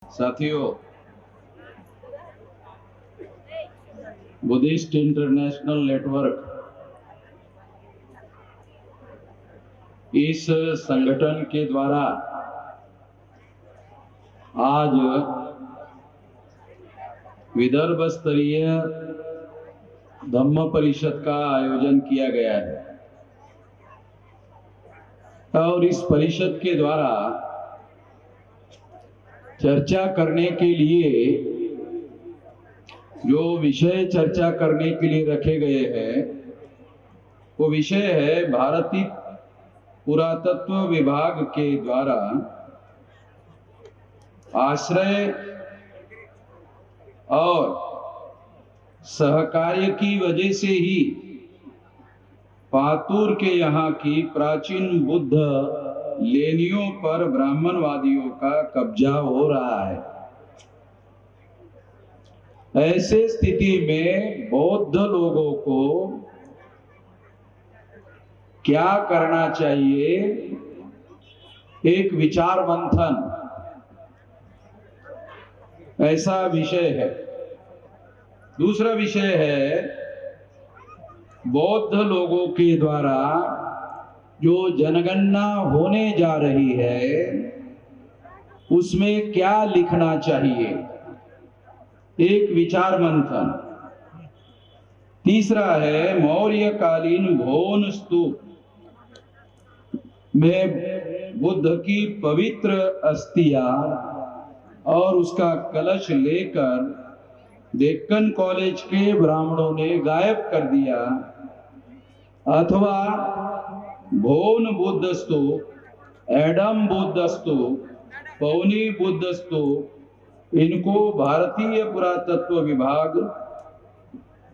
साथियों, Buddhist international network इस संगठन के द्वारा आज विदर्भ स्तरीय धम्म परिषद का आयोजन किया गया है और इस परिषद के द्वारा चर्चा करने के लिए जो विषय चर्चा करने के लिए रखे गए हैं वो विषय है भारतीय पुरातत्व विभाग के द्वारा आश्रय और सहकार्य की वजह से ही पातूर के यहाँ की प्राचीन बुद्ध लेनियों पर ब्राह्मणवादियों का कब्जा हो रहा है। ऐसे स्थिति में बौद्ध लोगों को क्या करना चाहिए, एक विचार मंथन ऐसा विषय है। दूसरा विषय है बौद्ध लोगों के द्वारा जो जनगणना होने जा रही है उसमें क्या लिखना चाहिए, एक विचार मंथन। तीसरा है मौर्यकालीन भोन स्तूप में बुद्ध की पवित्र अस्थियां और उसका कलश लेकर डेक्कन कॉलेज के ब्राह्मणों ने गायब कर दिया, अथवा भोन बुद्ध स्तूप, एडम बुद्ध स्तूप, पौनी बुद्ध स्तूप, इनको भारतीय पुरातत्व विभाग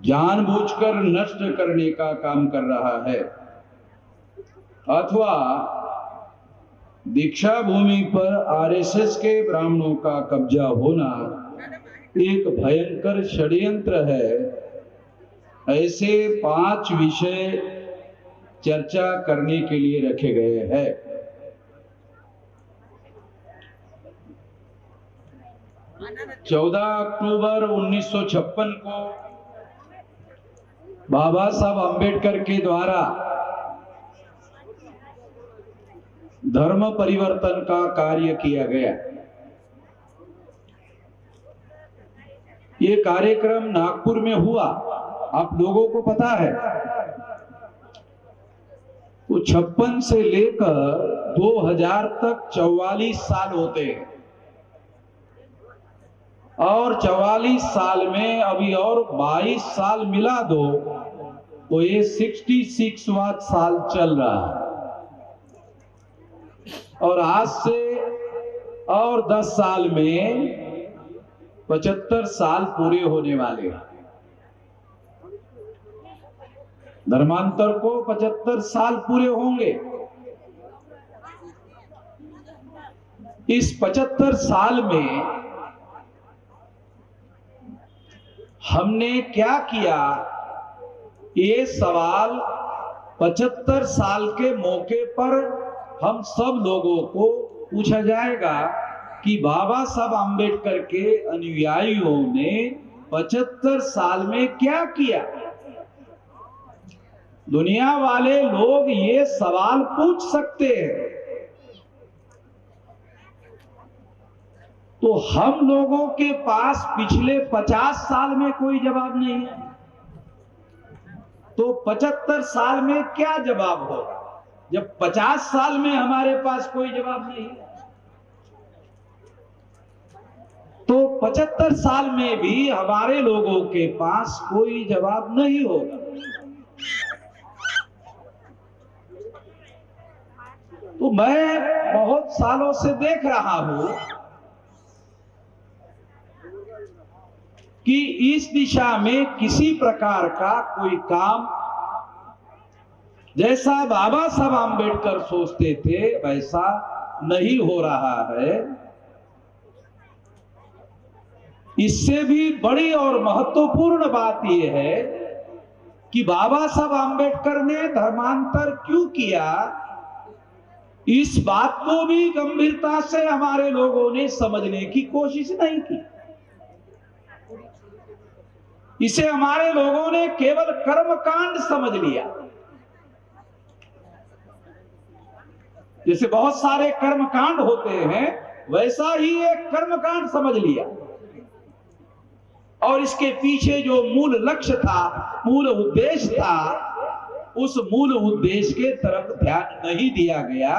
जानबूझकर नष्ट करने का काम कर रहा है, अथवा दीक्षा भूमि पर आरएसएस के ब्राह्मणों का कब्जा होना एक भयंकर षड्यंत्र है। ऐसे 5 विषय चर्चा करने के लिए रखे गए हैं। चौदह अक्टूबर 1956 को बाबा साहब अंबेडकर के द्वारा धर्म परिवर्तन का कार्य किया गया। ये कार्यक्रम नागपुर में हुआ, आप लोगों को पता है। तो 56 से लेकर 2000 तक 44 साल होते हैं और 44 साल में अभी और 22 साल मिला दो तो ये 66वां साल चल रहा है। और आज से और 10 साल में 75 साल पूरे होने वाले हैं। धर्मांतर को 75 साल पूरे होंगे। इस 75 साल में हमने क्या किया, ये सवाल 75 साल के मौके पर हम सब लोगों को पूछा जाएगा कि बाबा साहब आम्बेडकर के अनुयायियों ने 75 साल में क्या किया। दुनिया वाले लोग ये सवाल पूछ सकते हैं, तो हम लोगों के पास पिछले 50 साल में कोई जवाब नहीं है, तो 75 साल में क्या जवाब होगा जब 50 साल में हमारे पास कोई जवाब नहीं है। तो 75 साल में भी हमारे लोगों के पास कोई जवाब नहीं होगा। तो मैं बहुत सालों से देख रहा हूं कि इस दिशा में किसी प्रकार का कोई काम जैसा बाबा साहब आम्बेडकर सोचते थे वैसा नहीं हो रहा है। इससे भी बड़ी और महत्वपूर्ण बात यह है कि बाबा साहब आम्बेडकर ने धर्मांतर क्यों किया, इस बात को भी गंभीरता से हमारे लोगों ने समझने की कोशिश नहीं की। इसे हमारे लोगों ने केवल कर्मकांड समझ लिया। जैसे बहुत सारे कर्मकांड होते हैं, वैसा ही एक कर्मकांड समझ लिया, और इसके पीछे जो मूल लक्ष्य था, मूल उद्देश्य था, उस मूल उद्देश्य के तरफ ध्यान नहीं दिया गया,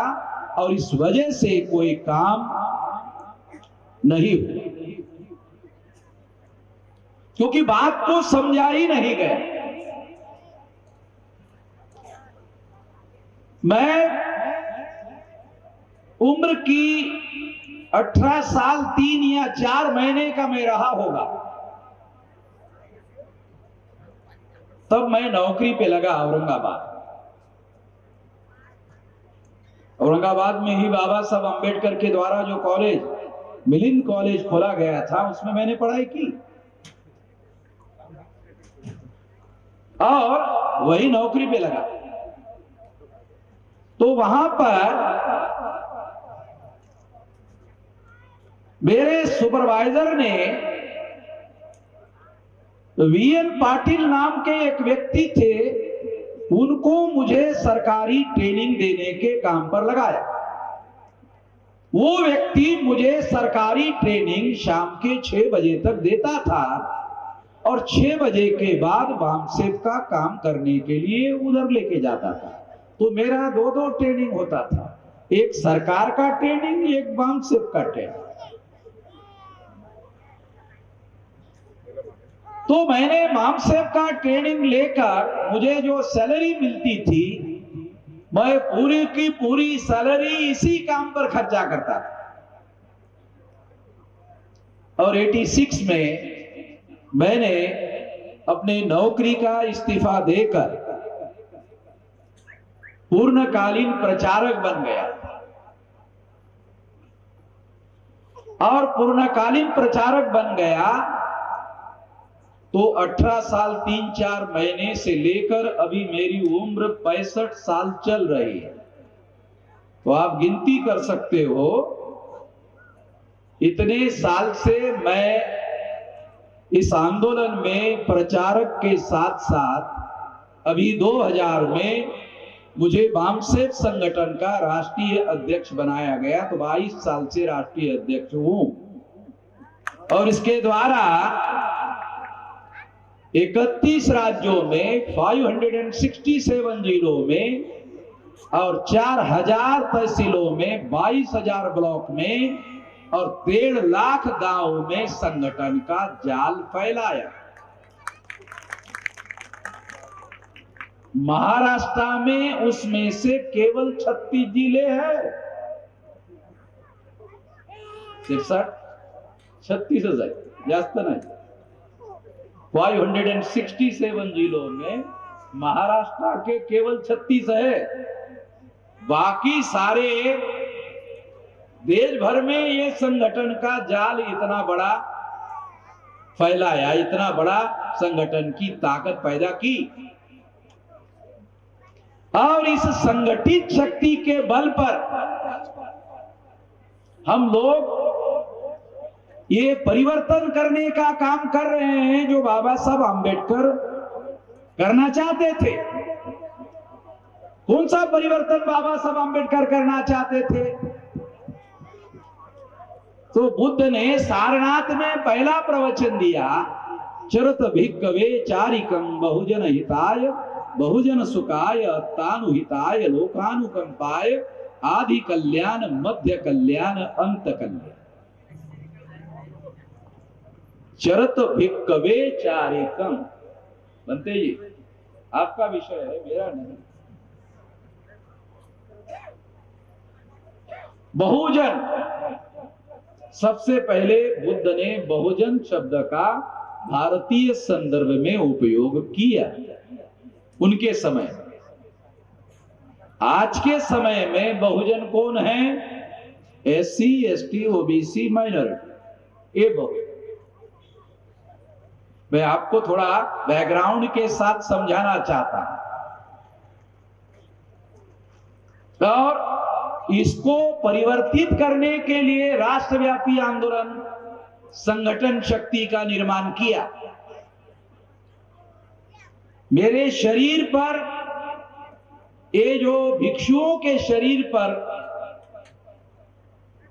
और इस वजह से कोई काम नहीं हुआ, क्योंकि बात को समझा ही नहीं गया। मैं उम्र की 18 साल 3 या 4 महीने का मैं रहा होगा, तब मैं नौकरी पे लगा औरंगाबाद में ही बाबा साहब अंबेडकर के द्वारा जो कॉलेज, मिलिंद कॉलेज खोला गया था, उसमें मैंने पढ़ाई की और वही नौकरी पे लगा। तो वहां पर मेरे सुपरवाइजर ने वीएन पाटिल नाम के एक व्यक्ति थे, उनको मुझे सरकारी ट्रेनिंग देने के काम पर लगाया। वो व्यक्ति मुझे सरकारी ट्रेनिंग शाम के 6 बजे तक देता था, और 6 बजे के बाद बामसेव का काम करने के लिए उधर लेके जाता था। तो मेरा 2-2 ट्रेनिंग होता था, एक सरकार का ट्रेनिंग, एक बामसेव का ट्रेनिंग। तो मैंने बामसेव का ट्रेनिंग लेकर मुझे जो सैलरी मिलती थी, मैं पूरी की पूरी सैलरी इसी काम पर खर्चा करता था। और 86 में मैंने अपने नौकरी का इस्तीफा देकर पूर्णकालीन प्रचारक बन गया, और पूर्णकालीन प्रचारक बन गया तो 18 साल 3-4 महीने से लेकर अभी मेरी उम्र 65 साल चल रही है। तो आप गिनती कर सकते हो, इतने साल से मैं इस आंदोलन में प्रचारक के साथ साथ अभी 2000 में मुझे बामसेव संगठन का राष्ट्रीय अध्यक्ष बनाया गया। तो 22 साल से राष्ट्रीय अध्यक्ष हूं, और इसके द्वारा 31 राज्यों में, 567 जिलों में, और 4000 तहसीलों में, 22,000 ब्लॉक में, और 1.5 लाख गांवों में संगठन का जाल फैलाया। महाराष्ट्र में उसमें से केवल 36 जिले हैं, सिर्फ 36,000, जास्त नहीं। 567 जिलों में महाराष्ट्र के केवल 36 है, बाकी सारे देश भर में ये संगठन का जाल इतना बड़ा फैलाया, इतना बड़ा संगठन की ताकत पैदा की। और इस संगठित शक्ति के बल पर हम लोग ये परिवर्तन करने का काम कर रहे हैं जो बाबा साहब आंबेडकर करना चाहते थे। कौन सा परिवर्तन बाबा साहब आंबेडकर करना चाहते थे? तो बुद्ध ने सारनाथ में पहला प्रवचन दिया, चरत भिक्खवे चारिकम बहुजन हिताय बहुजन सुखाय तानुहिताय लोकानुकंपाय आदि कल्याण मध्य कल्याण अंत कल्याण। चरत भिक्खवे चारिकम। बनते जी, आपका विषय है, मेरा नहीं। बहुजन, सबसे पहले बुद्ध ने बहुजन शब्द का भारतीय संदर्भ में उपयोग किया उनके समय। आज के समय में बहुजन कौन है? SC, ST, OBC, माइनॉरिटी, ये बहुजन। मैं आपको थोड़ा बैकग्राउंड के साथ समझाना चाहता हूं। और इसको परिवर्तित करने के लिए राष्ट्रव्यापी आंदोलन संगठन शक्ति का निर्माण किया। मेरे शरीर पर, ये जो भिक्षुओं के शरीर पर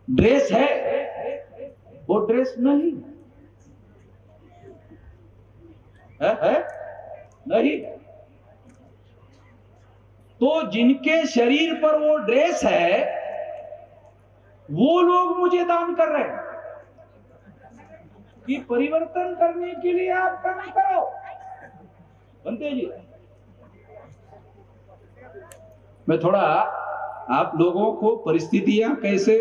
ड्रेस है, वो ड्रेस नहीं है? नहीं। तो जिनके शरीर पर वो ड्रेस है, वो लोग मुझे दान कर रहे हैं कि परिवर्तन करने के लिए आप काम करो। बनते जी, मैं थोड़ा आप लोगों को परिस्थितियां कैसे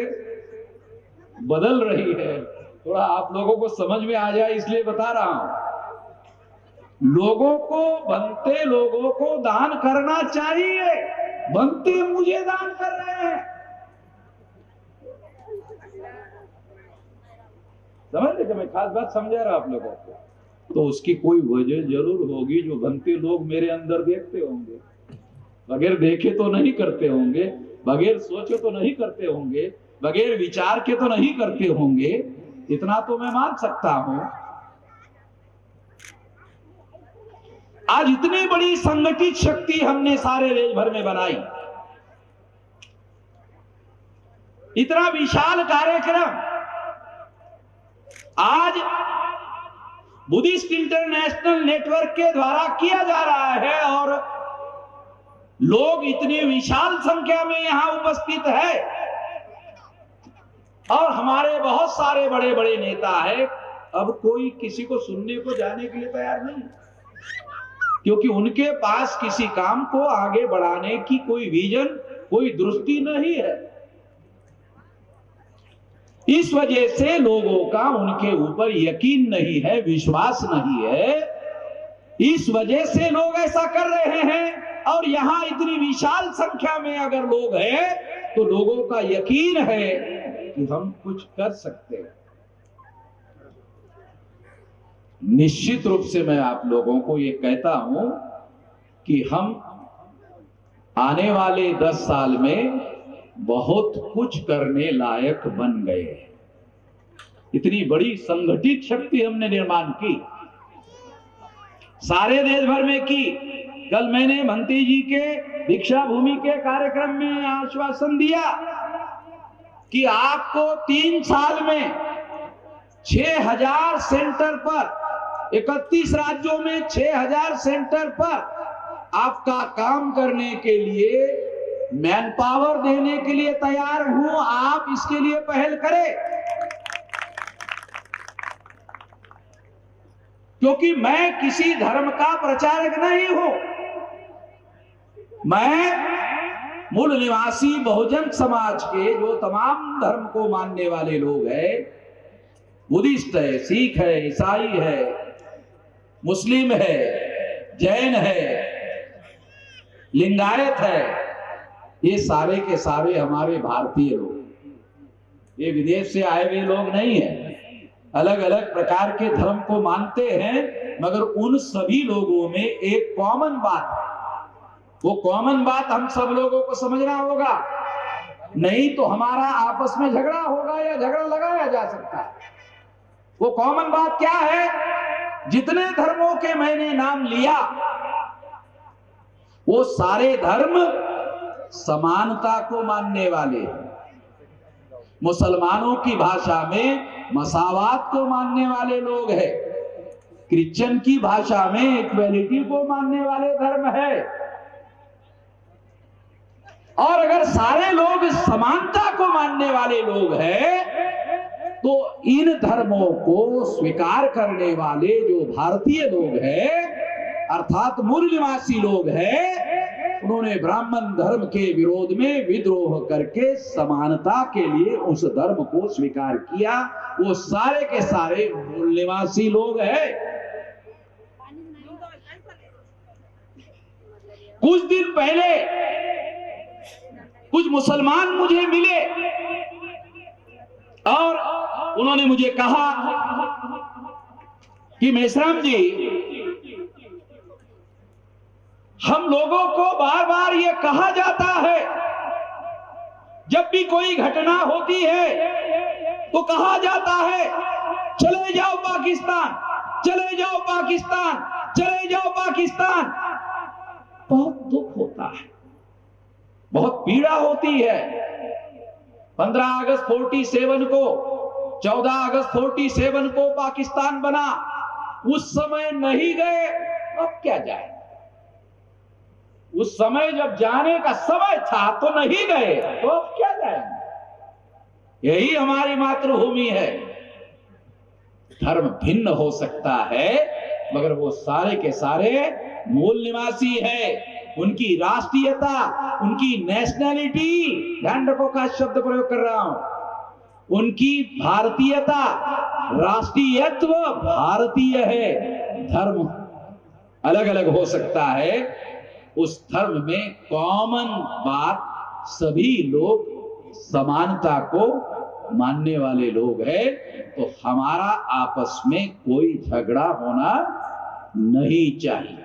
बदल रही है, थोड़ा आप लोगों को समझ में आ जाए इसलिए बता रहा हूं। लोगों को, बनते लोगों को दान करना चाहिए, बनते मुझे दान कर रहे हैं। समझ रहे, मैं खास बात समझा रहा आप लोगों को। तो उसकी कोई वजह जरूर होगी जो बनते लोग मेरे अंदर देखते होंगे। बगैर देखे तो नहीं करते होंगे, बगैर सोचे तो नहीं करते होंगे, बगैर विचार के तो नहीं करते होंगे। इतना तो मैं मान सकता हूं। आज इतनी बड़ी संगठित शक्ति हमने सारे देश भर में बनाई, इतना विशाल कार्यक्रम आज बुद्धिस्ट इंटरनेशनल नेटवर्क के द्वारा किया जा रहा है, और लोग इतनी विशाल संख्या में यहां उपस्थित है, और हमारे बहुत सारे बड़े बड़े नेता है। अब कोई किसी को सुनने को जाने के लिए तैयार नहीं, क्योंकि उनके पास किसी काम को आगे बढ़ाने की कोई विजन, कोई दृष्टि नहीं है। इस वजह से लोगों का उनके ऊपर यकीन नहीं है, विश्वास नहीं है। इस वजह से लोग ऐसा कर रहे हैं। और यहां इतनी विशाल संख्या में अगर लोग हैं तो लोगों का यकीन है कि हम कुछ कर सकते हैं। निश्चित रूप से मैं आप लोगों को ये कहता हूं कि हम आने वाले 10 साल में बहुत कुछ करने लायक बन गए। इतनी बड़ी संगठित शक्ति हमने निर्माण की, सारे देश भर में की। कल मैंने मंत्री जी के दीक्षा भूमि के कार्यक्रम में आश्वासन दिया कि आपको 3 साल में 6000 सेंटर पर, 31 राज्यों में 6000 सेंटर पर आपका काम करने के लिए, मैन पावर देने के लिए तैयार हूं। आप इसके लिए पहल करें, क्योंकि मैं किसी धर्म का प्रचारक नहीं हूं। मैं मूल निवासी बहुजन समाज के जो तमाम धर्म को मानने वाले लोग हैं, बुद्धिस्ट है, सिख है, ईसाई है, मुस्लिम है, जैन है, लिंगायत है, ये सारे के सारे हमारे भारतीय लोग, ये विदेश से आए हुए लोग नहीं है। अलग अलग प्रकार के धर्म को मानते हैं, मगर उन सभी लोगों में एक कॉमन बात है। वो कॉमन बात हम सब लोगों को समझना होगा, नहीं तो हमारा आपस में झगड़ा होगा या झगड़ा लगाया जा सकता है। वो कॉमन बात क्या है? जितने धर्मों के मैंने नाम लिया, वो सारे धर्म समानता को मानने वाले हैं। मुसलमानों की भाषा में मसावात को मानने वाले लोग हैं, क्रिश्चियन की भाषा में इक्वेलिटी को मानने वाले धर्म है। और अगर सारे लोग समानता को मानने वाले लोग हैं, तो इन धर्मों को स्वीकार करने वाले जो भारतीय लोग हैं, अर्थात मूल निवासी लोग हैं, उन्होंने ब्राह्मण धर्म के विरोध में विद्रोह करके समानता के लिए उस धर्म को स्वीकार किया। वो सारे के सारे मूल निवासी लोग हैं। कुछ दिन पहले कुछ मुसलमान मुझे मिले और उन्होंने मुझे कहा कि मेश्राम जी, हम लोगों को बार बार ये कहा जाता है जब भी कोई घटना होती है तो कहा जाता है चले जाओ पाकिस्तान, चले जाओ पाकिस्तान, चले जाओ पाकिस्तान। बहुत दुख होता है, बहुत पीड़ा होती है। 15 अगस्त 47 को, 14 अगस्त 47 को पाकिस्तान बना, उस समय नहीं गए, अब क्या जाए। उस समय जब जाने का समय था तो नहीं गए, तो अब क्या जाएंगे। यही हमारी मातृभूमि है। धर्म भिन्न हो सकता है मगर वो सारे के सारे मूल निवासी है। उनकी राष्ट्रीयता, उनकी नेशनैलिटी, ध्यान रखो का शब्द प्रयोग कर रहा हूं, उनकी भारतीयता, राष्ट्रीयत्व भारतीय है। धर्म अलग अलग हो सकता है, उस धर्म में कॉमन बात सभी लोग समानता को मानने वाले लोग हैं। तो हमारा आपस में कोई झगड़ा होना नहीं चाहिए।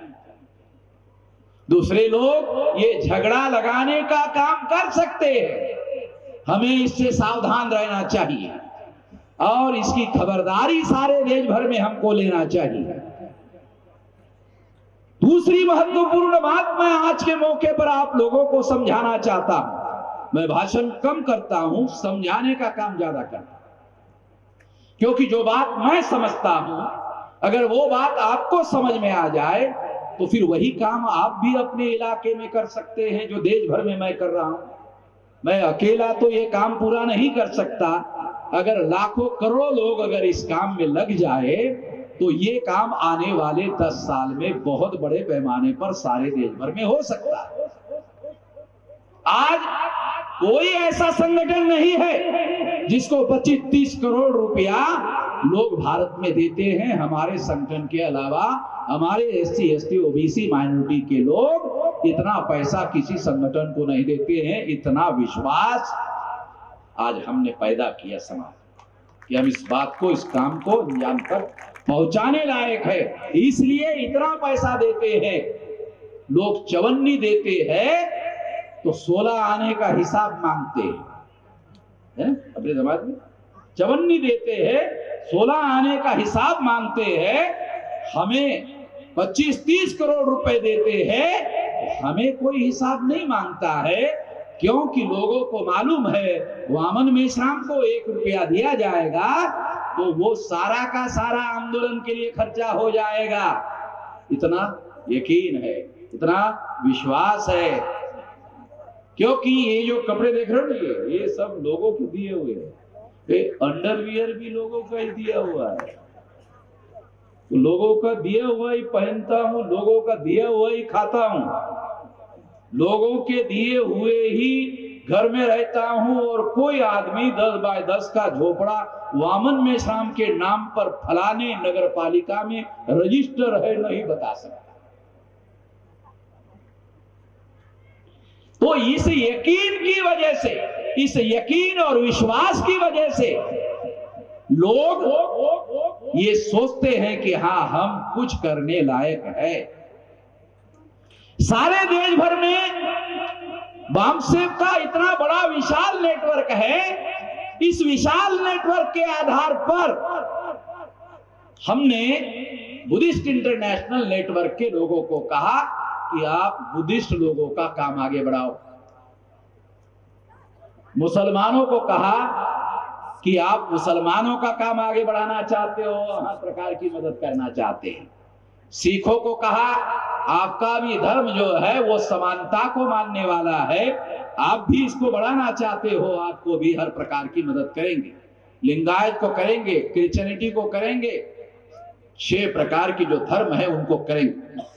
दूसरे लोग ये झगड़ा लगाने का काम कर सकते हैं, हमें इससे सावधान रहना चाहिए और इसकी खबरदारी सारे देश भर में हमको लेना चाहिए। दूसरी महत्वपूर्ण बात मैं आज के मौके पर आप लोगों को समझाना चाहता हूं। मैं भाषण कम करता हूं, समझाने का काम ज्यादा करता हूं, क्योंकि जो बात मैं समझता हूं अगर वो बात आपको समझ में आ जाए तो फिर वही काम आप भी अपने इलाके में कर सकते हैं जो देश भर में मैं कर रहा हूं। मैं अकेला तो ये काम पूरा नहीं कर सकता। अगर लाखों करोड़ों लोग अगर इस काम में लग जाए तो ये काम आने वाले 10 साल में बहुत बड़े पैमाने पर सारे देश भर में हो सकता है। आज कोई ऐसा संगठन नहीं है जिसको 25-30 करोड़ रुपया लोग भारत में देते हैं। हमारे संगठन के अलावा हमारे SC, ST, OBC माइनॉरिटी के लोग इतना पैसा किसी संगठन को नहीं देते हैं। इतना विश्वास आज हमने पैदा किया समाज कि हम इस बात को, इस काम को अंजाम तक पहुंचाने लायक है, इसलिए इतना पैसा देते हैं। लोग चवन्नी देते हैं तो 16 आने का हिसाब मांगते हैं। अपने समाज में चवन्नी देते हैं, 16 आने का हिसाब मांगते हैं। हमें 25-30 करोड़ रुपए देते हैं, हमें कोई हिसाब नहीं मांगता है, क्योंकि लोगों को मालूम है वामन मेश्राम को 1 रुपया दिया जाएगा तो वो सारा का सारा आंदोलन के लिए खर्चा हो जाएगा। इतना यकीन है, इतना विश्वास है। क्योंकि ये जो कपड़े देख रहे हो ये सब लोगों को दिए हुए हैं। अंडरवियर भी लोगों का ही दिया हुआ है, तो लोगों का दिया हुआ ही पहनता हूं, लोगों का दिया हुआ ही खाता हूं, लोगों के दिए हुए ही घर में रहता हूं। और कोई आदमी 10 बाय 10 का झोपड़ा वामन मेश्राम के नाम पर फलाने नगर पालिका में रजिस्टर है नहीं बता सकता। तो इस यकीन की वजह से, इस यकीन और विश्वास की वजह से लोग ये सोचते हैं कि हाँ हम कुछ करने लायक है। सारे देश भर में वामसेव का इतना बड़ा विशाल नेटवर्क है। इस विशाल नेटवर्क के आधार पर हमने बुद्धिस्ट इंटरनेशनल नेटवर्क के लोगों को कहा कि आप बुद्धिस्ट लोगों का काम आगे बढ़ाओ। मुसलमानों को कहा कि आप मुसलमानों का काम आगे बढ़ाना चाहते हो, हर प्रकार की मदद करना चाहते हैं। सिखों को कहा आपका भी धर्म जो है वो समानता को मानने वाला है, आप भी इसको बढ़ाना चाहते हो, आपको भी हर प्रकार की मदद करेंगे। लिंगायत को करेंगे, क्रिश्चियनिटी को करेंगे, 6 प्रकार की जो धर्म है उनको करेंगे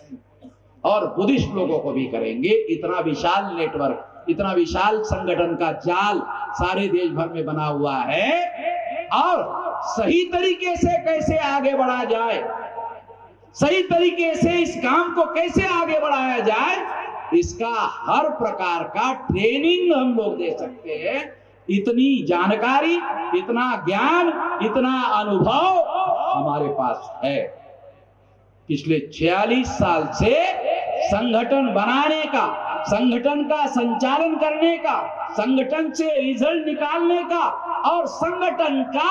और बुद्धिस्ट लोगों को भी करेंगे। इतना विशाल नेटवर्क, इतना विशाल संगठन का जाल सारे देश भर में बना हुआ है। और सही तरीके से कैसे आगे बढ़ा जाए, सही तरीके से इस काम को कैसे आगे बढ़ाया जाए, इसका हर प्रकार का ट्रेनिंग हम लोग दे सकते हैं। इतनी जानकारी, इतना ज्ञान, इतना अनुभव हमारे पास है। पिछले 46 साल से संगठन बनाने का, संगठन का संचालन करने का, संगठन से रिजल्ट निकालने का और संगठन का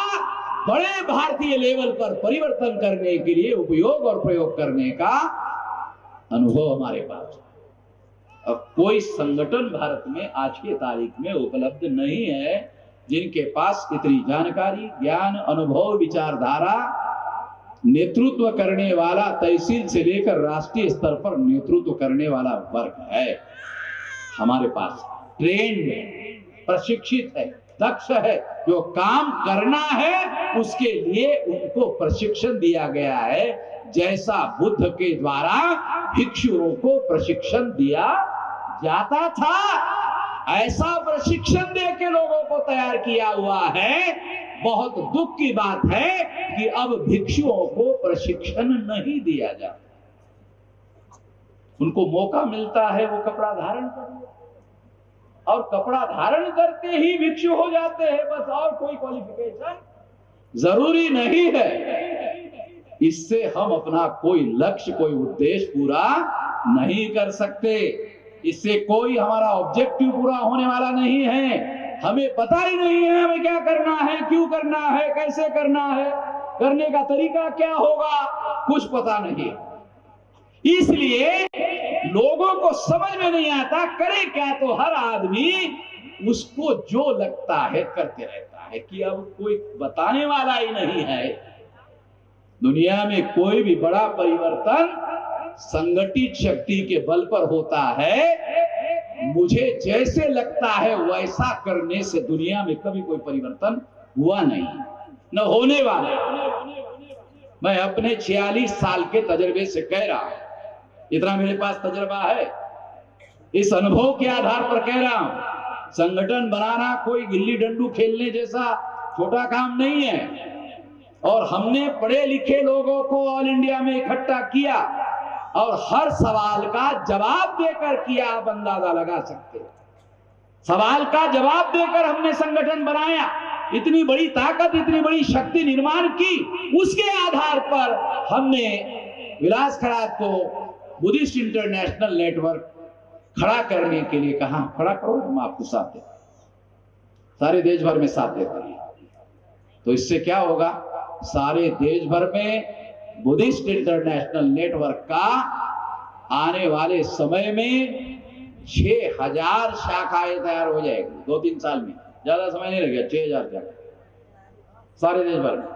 बड़े भारतीय लेवल पर परिवर्तन करने के लिए उपयोग और प्रयोग करने का अनुभव हमारे पास। अब कोई संगठन भारत में आज की तारीख में उपलब्ध नहीं है जिनके पास इतनी जानकारी, ज्ञान, अनुभव, विचारधारा, नेतृत्व करने वाला, तहसील से लेकर राष्ट्रीय स्तर पर नेतृत्व करने वाला वर्ग है हमारे पास। ट्रेंड है, प्रशिक्षित है, दक्ष है, जो काम करना है उसके लिए उनको प्रशिक्षण दिया गया है, जैसा बुद्ध के द्वारा भिक्षुओं को प्रशिक्षण दिया जाता था। ऐसा प्रशिक्षण दे के लोगों को तैयार किया हुआ है। बहुत दुख की बात है कि अब भिक्षुओं को प्रशिक्षण नहीं दिया जाता। उनको मौका मिलता है वो कपड़ा धारण करने, और कपड़ा धारण करते ही भिक्षु हो जाते हैं बस, और कोई क्वालिफिकेशन जरूरी नहीं है। इससे हम अपना कोई लक्ष्य, कोई उद्देश्य पूरा नहीं कर सकते। इससे कोई हमारा ऑब्जेक्टिव पूरा होने वाला नहीं है। हमें पता ही नहीं है हमें क्या करना है, क्यों करना है, कैसे करना है, करने का तरीका क्या होगा, कुछ पता नहीं। इसलिए लोगों को समझ में नहीं आता करे क्या, तो हर आदमी उसको जो लगता है करते रहता है कि अब कोई बताने वाला ही नहीं है। दुनिया में कोई भी बड़ा परिवर्तन संगठित शक्ति के बल पर होता है। मुझे जैसे लगता है वैसा करने से दुनिया में कभी कोई परिवर्तन हुआ नहीं, न होने वाला। मैं अपने 46 साल के तजर्बे से कह रहा हूं, इतना मेरे पास तजर्बा है, इस अनुभव के आधार पर कह रहा हूं। संगठन बनाना कोई गिल्ली डंडू खेलने जैसा छोटा काम नहीं है। और हमने पढ़े लिखे लोगों को ऑल इंडिया में इकट्ठा किया और हर सवाल का जवाब देकर किया। आप अंदाजा लगा सकते हैं, सवाल का जवाब देकर हमने संगठन बनाया। इतनी बड़ी ताकत, इतनी बड़ी शक्ति निर्माण की। उसके आधार पर हमने विलास खरात को बुद्धिस्ट इंटरनेशनल नेटवर्क खड़ा करने के लिए कहा, खड़ा करो, हम आपको साथ देते, सारे देश भर में साथ देते हैं। तो इससे क्या होगा, सारे देश भर में बुद्धिस्ट इंटरनेशनल नेटवर्क का आने वाले समय में 6000 शाखाएं तैयार हो जाएगी 2-3 साल में। ज्यादा समय नहीं लगेगा, 6000 शाखा सारे देश भर में।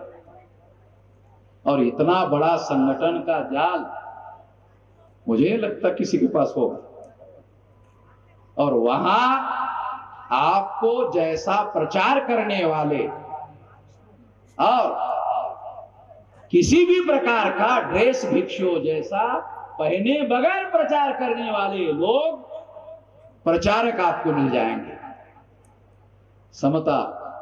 और इतना बड़ा संगठन का जाल मुझे नहीं लगता किसी के पास होगा। और वहां आपको जैसा प्रचार करने वाले और किसी भी प्रकार का ड्रेस भिक्षु जैसा पहने बगैर प्रचार करने वाले लोग, प्रचारक आपको मिल जाएंगे। समता,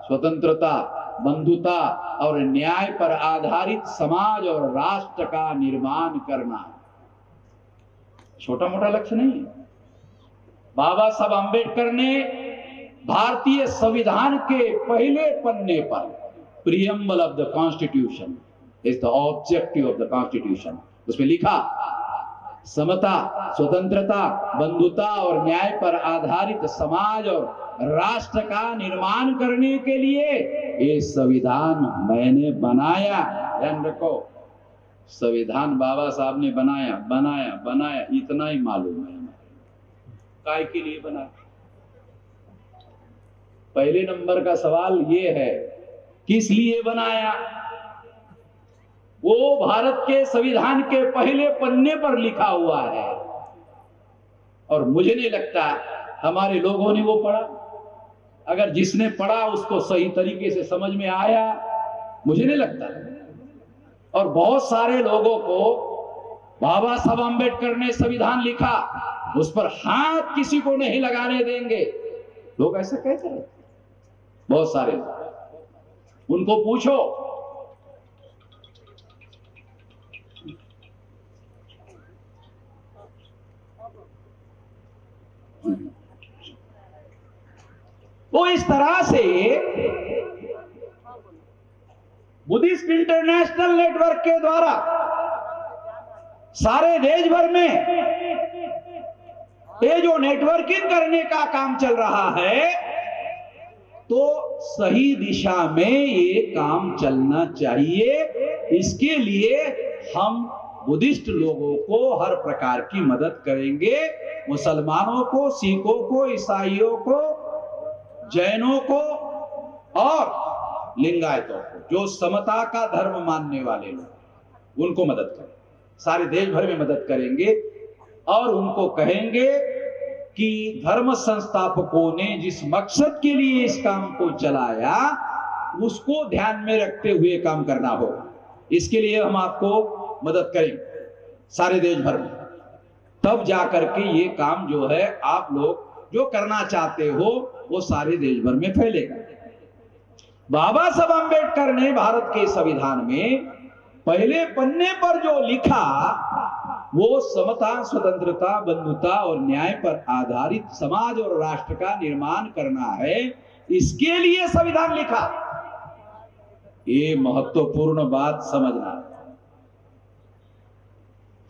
स्वतंत्रता, बंधुता और न्याय पर आधारित समाज और राष्ट्र का निर्माण करना छोटा मोटा लक्ष्य नहीं है। बाबा साहब अम्बेडकर ने भारतीय संविधान के पहले पन्ने पर preamble of the constitution is the objective of the constitution, उसमें लिखा समता, स्वतंत्रता, बंधुता और न्याय पर आधारित समाज और राष्ट्र का निर्माण करने के लिए ये संविधान मैंने बनाया। ध्यान रखो, संविधान बाबा साहब ने बनाया बनाया बनाया, इतना ही मालूम है काय के लिए बना। पहले नंबर का सवाल ये है, किस लिए बनाया? वो भारत के संविधान के पहले पन्ने पर लिखा हुआ है और मुझे नहीं लगता हमारे लोगों ने वो पढ़ा। अगर जिसने पढ़ा उसको सही तरीके से समझ में आया, मुझे नहीं लगता। और बहुत सारे लोगों को बाबा साहब अम्बेडकर ने संविधान लिखा, उस पर हाथ किसी को नहीं लगाने देंगे, लोग ऐसा कहते हैं। बहुत सारे उनको पूछो, तो इस तरह से बुद्धिस्ट इंटरनेशनल नेटवर्क के द्वारा सारे देश भर में ये जो नेटवर्किंग करने का काम चल रहा है, तो सही दिशा में ये काम चलना चाहिए। इसके लिए हम बुद्धिस्ट लोगों को हर प्रकार की मदद करेंगे, मुसलमानों को, सिखों को, ईसाइयों को, जैनों को और लिंगायतों को, जो समता का धर्म मानने वाले लोग, उनको मदद करें, सारे देश भर में मदद करेंगे और उनको कहेंगे कि धर्म संस्थापकों ने जिस मकसद के लिए इस काम को चलाया उसको ध्यान में रखते हुए काम करना होगा। इसके लिए हम आपको मदद करेंगे सारे देश भर में, तब जाकर के ये काम जो है आप लोग जो करना चाहते हो वो सारे देश भर में फैलेगा। बाबा साहब अम्बेडकर ने भारत के संविधान में पहले पन्ने पर जो लिखा वो समता, स्वतंत्रता, बंधुता और न्याय पर आधारित समाज और राष्ट्र का निर्माण करना है, इसके लिए संविधान लिखा। ये महत्वपूर्ण बात समझना।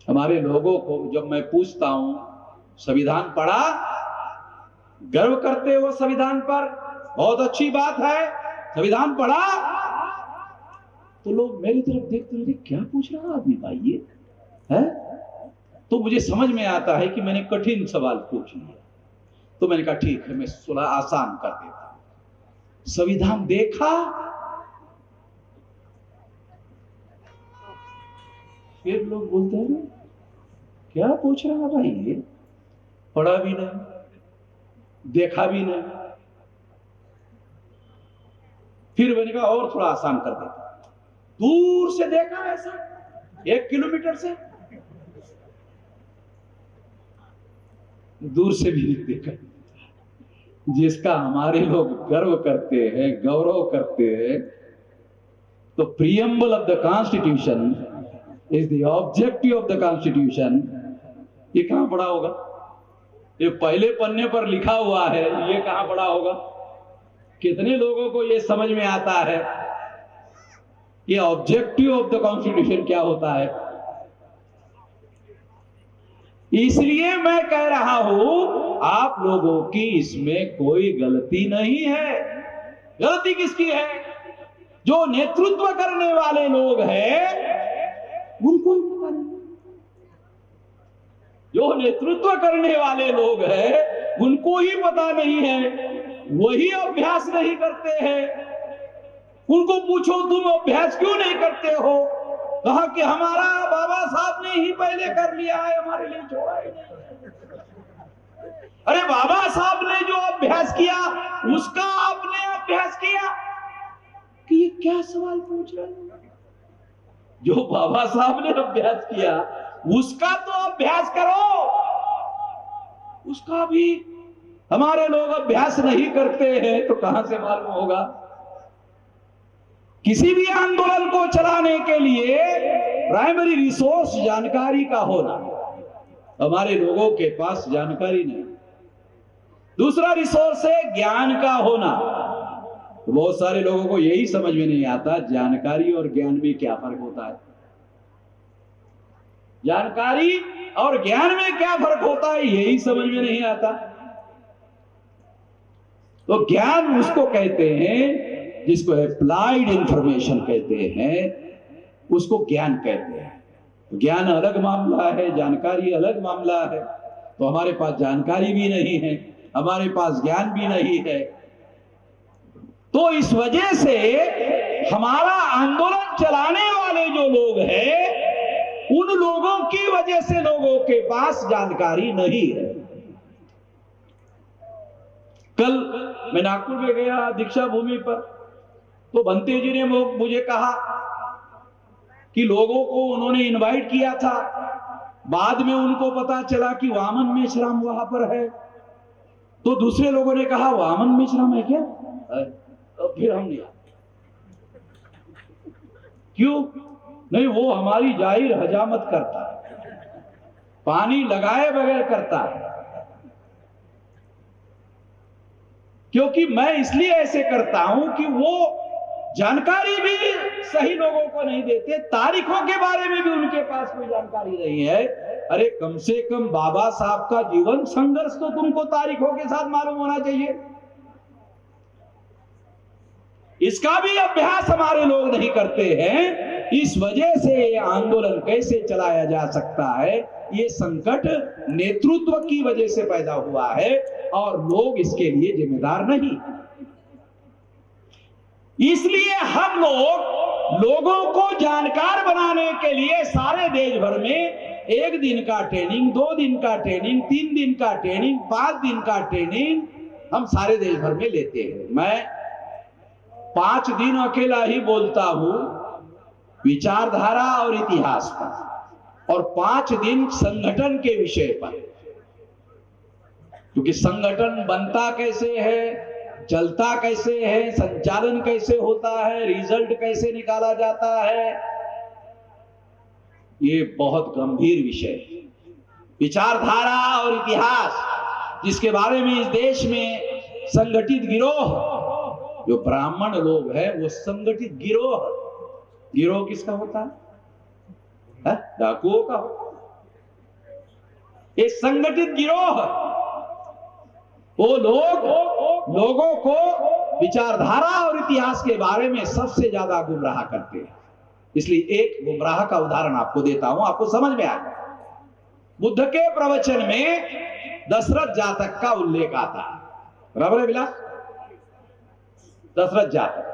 हमारे लोगों को जब मैं पूछता हूं संविधान पढ़ा, गर्व करते हो संविधान पर, बहुत अच्छी बात है, संविधान पढ़ा, तो लोग मेरी तरफ देखते हैं, क्या पूछ रहा आदमी भाई ये है? तो मुझे समझ में आता है कि मैंने कठिन सवाल पूछ लिया। तो मैंने कहा ठीक है, मैं थोड़ा आसान कर देता हूं। संविधान देखा, फिर लोग बोलते हैं क्या पूछ रहा भाई ये, पढ़ा भी नहीं, देखा भी नहीं। फिर मैंने कहा और थोड़ा आसान कर देता, दूर से देखा ऐसा 1 किलोमीटर से, दूर से भी नहीं देखा। जिसका हमारे लोग गर्व करते हैं, गौरव करते हैं, तो preamble of the constitution is the objective of the constitution, ये कहां पढ़ा होगा? ये पहले पन्ने पर लिखा हुआ है, ये कहां पढ़ा होगा? कितने लोगों को ये समझ में आता है ये ऑब्जेक्टिव ऑफ द कॉन्स्टिट्यूशन क्या होता है? इसलिए मैं कह रहा हूं आप लोगों की इसमें कोई गलती नहीं है। गलती किसकी है? जो नेतृत्व करने वाले लोग हैं उनको ही पता नहीं। जो नेतृत्व करने वाले लोग हैं उनको ही पता नहीं है, वही अभ्यास नहीं करते हैं। उनको पूछो तुम अभ्यास क्यों नहीं करते हो, कहा कि हमारा बाबा साहब ने ही पहले कर लिया है, हमारे लिए छोड़ा है। अरे बाबा साहब ने जो अभ्यास किया उसका आपने अभ्यास किया कि ये क्या सवाल पूछ रहे हैं? जो बाबा साहब ने अभ्यास किया उसका तो अभ्यास करो, उसका भी हमारे लोग अभ्यास नहीं करते हैं तो कहां से मालूम होगा? किसी भी आंदोलन को चलाने के लिए प्राइमरी रिसोर्स जानकारी का होना, हमारे लोगों के पास जानकारी नहीं। दूसरा रिसोर्स है ज्ञान का होना। बहुत सारे लोगों को यही समझ में नहीं आता जानकारी और ज्ञान में क्या फर्क होता है। जानकारी और ज्ञान में क्या फर्क होता है यही समझ में नहीं आता। तो ज्ञान उसको कहते हैं जिसको अप्लाइड इंफॉर्मेशन कहते हैं, उसको ज्ञान कहते हैं। ज्ञान अलग मामला है, जानकारी अलग मामला है। तो हमारे पास जानकारी भी नहीं है, हमारे पास ज्ञान भी नहीं है। तो इस वजह से हमारा आंदोलन चलाने वाले जो लोग हैं उन लोगों की वजह से लोगों के पास जानकारी नहीं है। कल मैं नागपुर में गया दीक्षा भूमि पर, तो भंते जी ने मुझे कहा कि लोगों को उन्होंने इनवाइट किया था, बाद में उनको पता चला कि वामन मेश्राम वहां पर है। तो दूसरे लोगों ने कहा वामन मेश्राम है क्या? तो फिर हम नहीं, क्यों नहीं? वो हमारी जाहिर हजामत करता है, पानी लगाए बगैर करता है। क्योंकि मैं इसलिए ऐसे करता हूं कि वो जानकारी भी सही लोगों को नहीं देते, तारीखों के बारे में भी उनके पास कोई जानकारी नहीं है। अरे कम से कम बाबा साहब का जीवन संघर्ष तो तुमको तारीखों के साथ मालूम होना चाहिए। इसका भी अभ्यास हमारे लोग नहीं करते हैं। इस वजह से ये आंदोलन कैसे चलाया जा सकता है, ये संकट नेतृत्व की वजह से पैदा हुआ है और लोग इसके लिए जिम्मेदार नहीं। इसलिए हम लोगों को जानकार बनाने के लिए सारे देश भर में 1 दिन का ट्रेनिंग, 2 दिन का ट्रेनिंग, 3 दिन का ट्रेनिंग, 5 दिन का ट्रेनिंग हम सारे देश भर में लेते हैं। मैं 5 दिन अकेला ही बोलता हूं विचारधारा और इतिहास पर, और 5 दिन संगठन के विषय पर, क्योंकि संगठन बनता कैसे है, चलता कैसे है, संचालन कैसे होता है, रिजल्ट कैसे निकाला जाता है, ये बहुत गंभीर विषय है। विचारधारा और इतिहास जिसके बारे में इस देश में संगठित गिरोह, जो ब्राह्मण लोग हैं वो संगठित गिरोह, गिरोह किसका होता है? डाकुओं का होता है। ये संगठित गिरोह, वो लोगों को विचारधारा और इतिहास के बारे में सबसे ज्यादा गुमराह करते हैं। इसलिए एक गुमराह का उदाहरण आपको देता हूं, आपको समझ में आ जाए। बुद्ध के प्रवचन में दशरथ जातक का उल्लेख आता है, बराबर है विलास? दशरथ जातक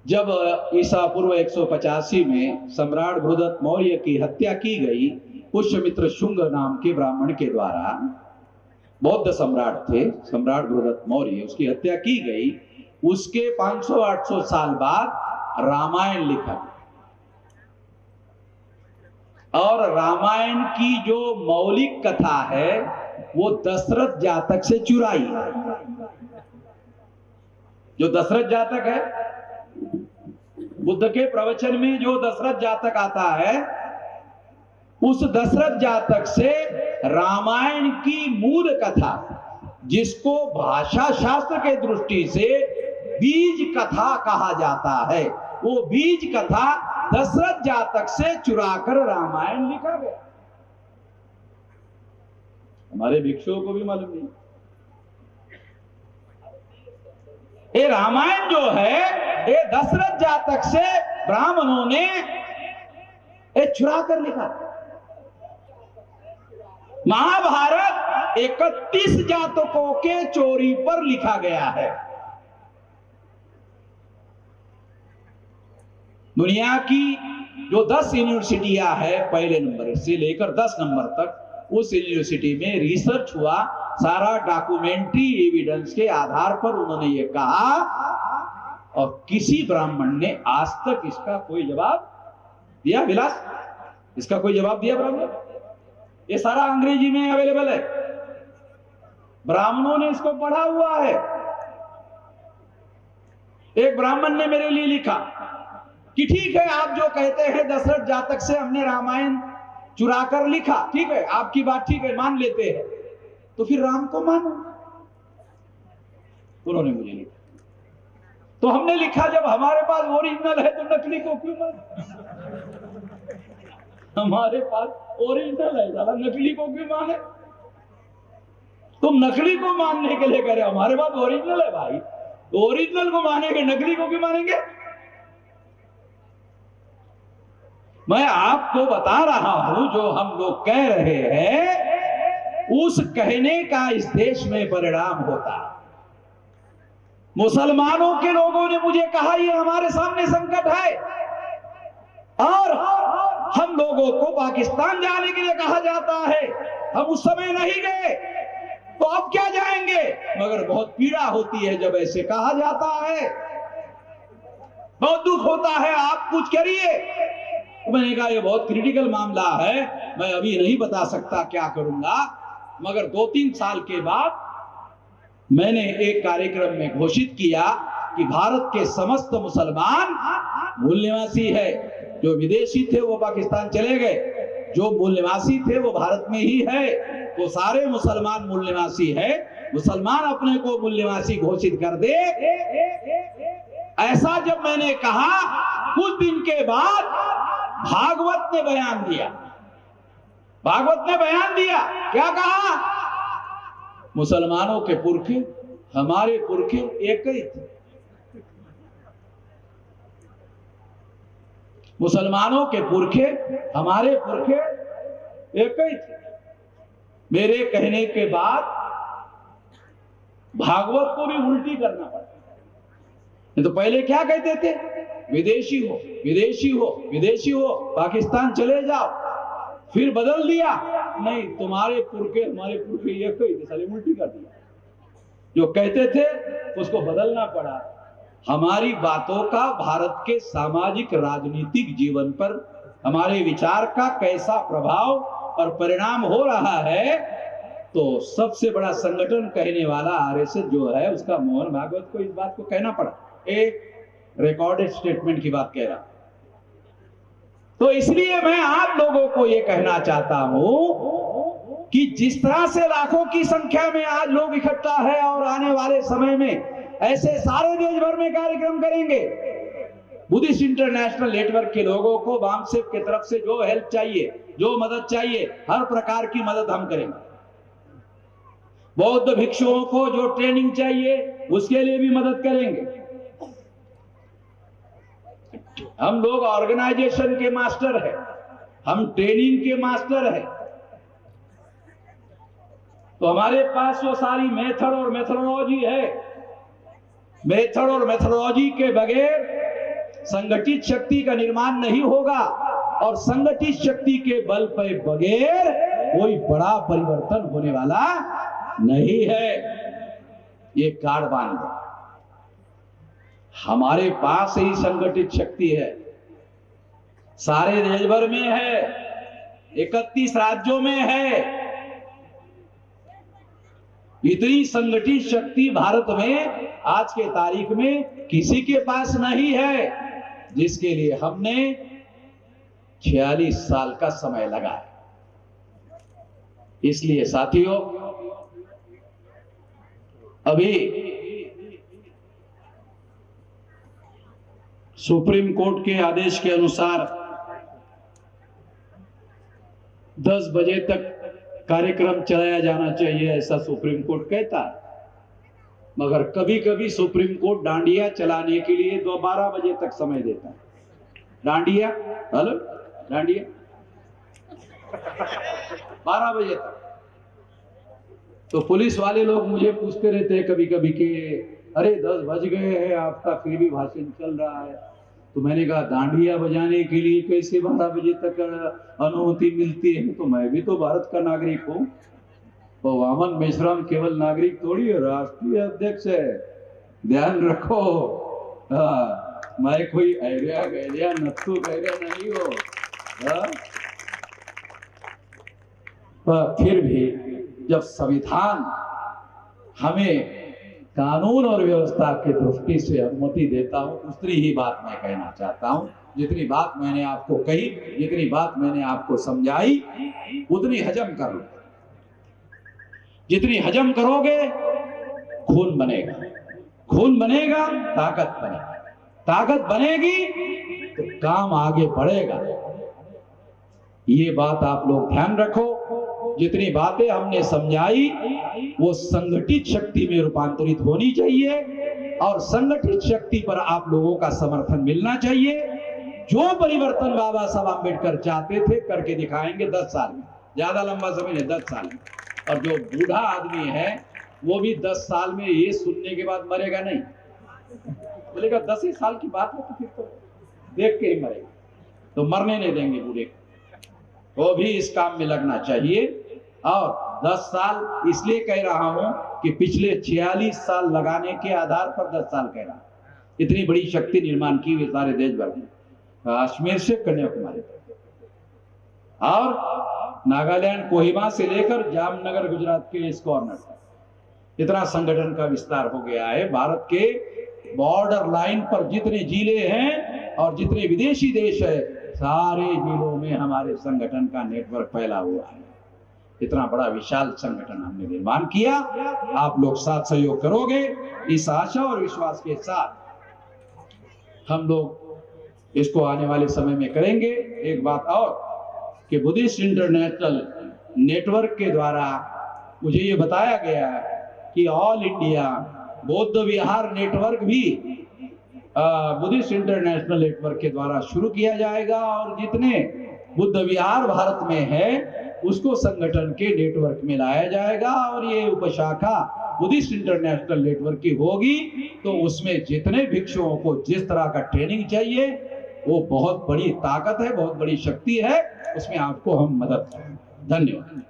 जब ईसा पूर्व 185 में सम्राट बृहदत्त मौर्य की हत्या की गई पुष्यमित्र शुंग नाम के ब्राह्मण के द्वारा, बौद्ध सम्राट थे सम्राट बृहदत्त मौर्य, उसकी हत्या की गई। उसके 500-800 साल बाद रामायण लिखा, और रामायण की जो मौलिक कथा है वो दशरथ जातक से चुराई। जो दशरथ जातक है, बुद्ध के प्रवचन में जो दशरथ जातक आता है, उस दशरथ जातक से रामायण की मूल कथा, जिसको भाषा शास्त्र के दृष्टि से बीज कथा कहा जाता है, वो बीज कथा दशरथ जातक से चुराकर रामायण लिखा गया। हमारे भिक्षुओं को भी मालूम नहीं। ये रामायण जो है ये दशरथ जातक से ब्राह्मणों ने चुरा कर लिखा। महाभारत 31 जातकों के चोरी पर लिखा गया है। दुनिया की जो 10 यूनिवर्सिटियां है, पहले नंबर से लेकर 10 नंबर तक, उस यूनिवर्सिटी में रिसर्च हुआ। सारा डॉक्यूमेंट्री एविडेंस के आधार पर उन्होंने ये कहा, और किसी ब्राह्मण ने आज तक इसका कोई जवाब दिया? विलास, इसका कोई जवाब दिया ब्राह्मण? ये सारा अंग्रेजी में अवेलेबल है, ब्राह्मणों ने इसको पढ़ा हुआ है। एक ब्राह्मण ने मेरे लिए लिखा कि ठीक है, आप जो कहते हैं दशरथ जातक से हमने रामायण चुरा कर लिखा, ठीक है, आपकी बात ठीक है, मान लेते हैं, तो फिर राम को मानो। उन्होंने मुझे लिखा, तो हमने लिखा जब हमारे पास ओरिजिनल है तो नकली को क्यों मानो? हमारे पास ओरिजिनल है, ज्यादा नकली को क्यों माने? तुम नकली को मानने के लिए कह रहे हो, हमारे पास ओरिजिनल है भाई, तो ओरिजिनल को मानेंगे, नकली को क्यों मानेंगे? मैं आपको बता रहा हूं जो हम लोग कह रहे हैं, उस कहने का इस देश में परिणाम होता है। मुसलमानों के लोगों ने मुझे कहा ये हमारे सामने संकट है, और हम लोगों को पाकिस्तान जाने के लिए कहा जाता है, हम उस समय नहीं गए, तो अब क्या जाएंगे? मगर बहुत पीड़ा होती है जब ऐसे कहा जाता है, बहुत दुख होता है, आप कुछ करिए। तो मैंने कहा ये बहुत क्रिटिकल मामला है, मैं अभी नहीं बता सकता क्या करूंगा, मगर 2-3 साल के बाद मैंने एक कार्यक्रम में घोषित किया कि भारत के समस्त मुसलमान मूल निवासी है। जो विदेशी थे वो पाकिस्तान चले गए, जो मूल निवासी थे वो भारत में ही है, तो सारे मुसलमान मूल निवासी है। मुसलमान अपने को मूल निवासी घोषित कर दे। ऐसा जब मैंने कहा, कुछ दिन के बाद भागवत ने बयान दिया। भागवत ने बयान दिया, क्या कहा? मुसलमानों के पुरखे हमारे पुरखे एक ही थे। मुसलमानों के पुरखे, हमारे पुरखे एक ही थे। मेरे कहने के बाद भागवत को भी उल्टी करना पड़ा। नहीं तो पहले क्या कहते थे? विदेशी हो, विदेशी हो, विदेशी हो, पाकिस्तान चले जाओ। फिर बदल दिया, नहीं तुम्हारे पुरखे हमारे पुरखे एक ही थे, साले उल्टी कर दिया। जो कहते थे उसको बदलना पड़ा। हमारी बातों का भारत के सामाजिक राजनीतिक जीवन पर हमारे विचार का कैसा प्रभाव और परिणाम हो रहा है, तो सबसे बड़ा संगठन कहने वाला आरएसएस जो है, उसका मोहन भागवत को इस बात को कहना पड़ा। एक रिकॉर्डेड स्टेटमेंट की बात कह रहा। तो इसलिए मैं आप लोगों को यह कहना चाहता हूं कि जिस तरह से लाखों की संख्या में आज लोग इकट्ठा है और आने वाले समय में ऐसे सारे देश भर में कार्यक्रम करेंगे। बुद्धिस्ट इंटरनेशनल नेटवर्क के लोगों को वामसेप की तरफ से जो हेल्प चाहिए, जो मदद चाहिए, हर प्रकार की मदद हम करेंगे। बौद्ध भिक्षुओं को जो ट्रेनिंग चाहिए उसके लिए भी मदद करेंगे। हम लोग ऑर्गेनाइजेशन के मास्टर हैं, हम ट्रेनिंग के मास्टर हैं। तो हमारे पास वो सारी मेथड और मेथोडोलॉजी है। मेथड और मेथोडोलॉजी के बगैर संगठित शक्ति का निर्माण नहीं होगा, और संगठित शक्ति के बल पर बगैर कोई बड़ा परिवर्तन होने वाला नहीं है। ये कार्ड बांध दो। हमारे पास ही संगठित शक्ति है, सारे देश भर में है, 31 राज्यों में है। इतनी संगठित शक्ति भारत में आज के तारीख में किसी के पास नहीं है, जिसके लिए हमने 46 साल का समय लगाया। इसलिए साथियों, अभी सुप्रीम कोर्ट के आदेश के अनुसार 10 बजे तक कार्यक्रम चलाया जाना चाहिए, ऐसा सुप्रीम कोर्ट कहता है। मगर कभी कभी सुप्रीम कोर्ट डांडिया चलाने के लिए 12 बजे तक समय देता है। डांडिया, हेलो, डांडिया 12 बजे तक। तो पुलिस वाले लोग मुझे पूछते रहते हैं कभी कभी कि अरे 10 बज गए हैं, आपका फिर भी भाषण चल रहा है। तो मैंने कहा डांडिया बजाने के लिए कैसे 12 बजे तक अनुमति मिलती है? तो मैं भी तो भारत का नागरिक हूं। तो वामन मेश्राम केवल नागरिक थोड़ी है, राष्ट्रीय अध्यक्ष है, ध्यान रखो। मैं कोई ऐरिया गैरिया नत्थु गैरिया नहीं हो। फिर भी जब संविधान हमें कानून और व्यवस्था की दृष्टि से अनुमति देता हूं, उतनी ही बात मैं कहना चाहता हूं। जितनी बात मैंने आपको कही, जितनी बात मैंने आपको समझाई, उतनी हजम कर लो। जितनी हजम करोगे खून बनेगा, खून बनेगा ताकत बनेगी, ताकत बनेगी तो काम आगे बढ़ेगा। ये बात आप लोग ध्यान रखो। जितनी बातें हमने समझाई वो संगठित शक्ति में रूपांतरित होनी चाहिए, और संगठित शक्ति पर आप लोगों का समर्थन मिलना चाहिए। जो परिवर्तन बाबा साहब आंबेडकर चाहते थे करके दिखाएंगे 10 साल में, ज्यादा लंबा समय नहीं, 10 साल में। और जो बूढ़ा आदमी है वो भी 10 साल में ये सुनने के बाद मरेगा नहीं, बोलेगा 10 ही साल की बात है तो फिर तो देख के ही मरेगा। तो मरने नहीं देंगे बूढ़े को, वो भी इस काम में लगना चाहिए। और 10 साल इसलिए कह रहा हूं कि पिछले 46 साल लगाने के आधार पर 10 साल कह रहा हूं। इतनी बड़ी शक्ति निर्माण की हुई सारे देश भर में, कश्मीर से कन्याकुमारी और नागालैंड कोहिमा से लेकर जामनगर गुजरात के इस कॉर्नर तक इतना संगठन का विस्तार हो गया है। भारत के बॉर्डर लाइन पर जितने जिले हैं और जितने विदेशी देश है, सारे जिलों में हमारे संगठन का नेटवर्क फैला हुआ है। इतना बड़ा विशाल संगठन हमने निर्माण किया। आप लोग साथ सहयोग करोगे, इस आशा और विश्वास के साथ हम लोग इसको आने वाले समय में करेंगे। एक बात और कि बुद्धिस्ट इंटरनेशनल नेटवर्क के द्वारा मुझे ये बताया गया कि ऑल इंडिया बौद्ध विहार नेटवर्क भी बुद्धिस्ट इंटरनेशनल नेटवर्क के द्वारा शुरू किया जाएगा, और जितने बुद्ध विहार भारत में है उसको संगठन के नेटवर्क में लाया जाएगा। और ये उपशाखा बुद्धिस्ट इंटरनेशनल नेटवर्क की होगी तो उसमें जितने भिक्षुओं को जिस तरह का ट्रेनिंग चाहिए वो बहुत बड़ी ताकत है, बहुत बड़ी शक्ति है, उसमें आपको हम मदद करें। धन्यवाद।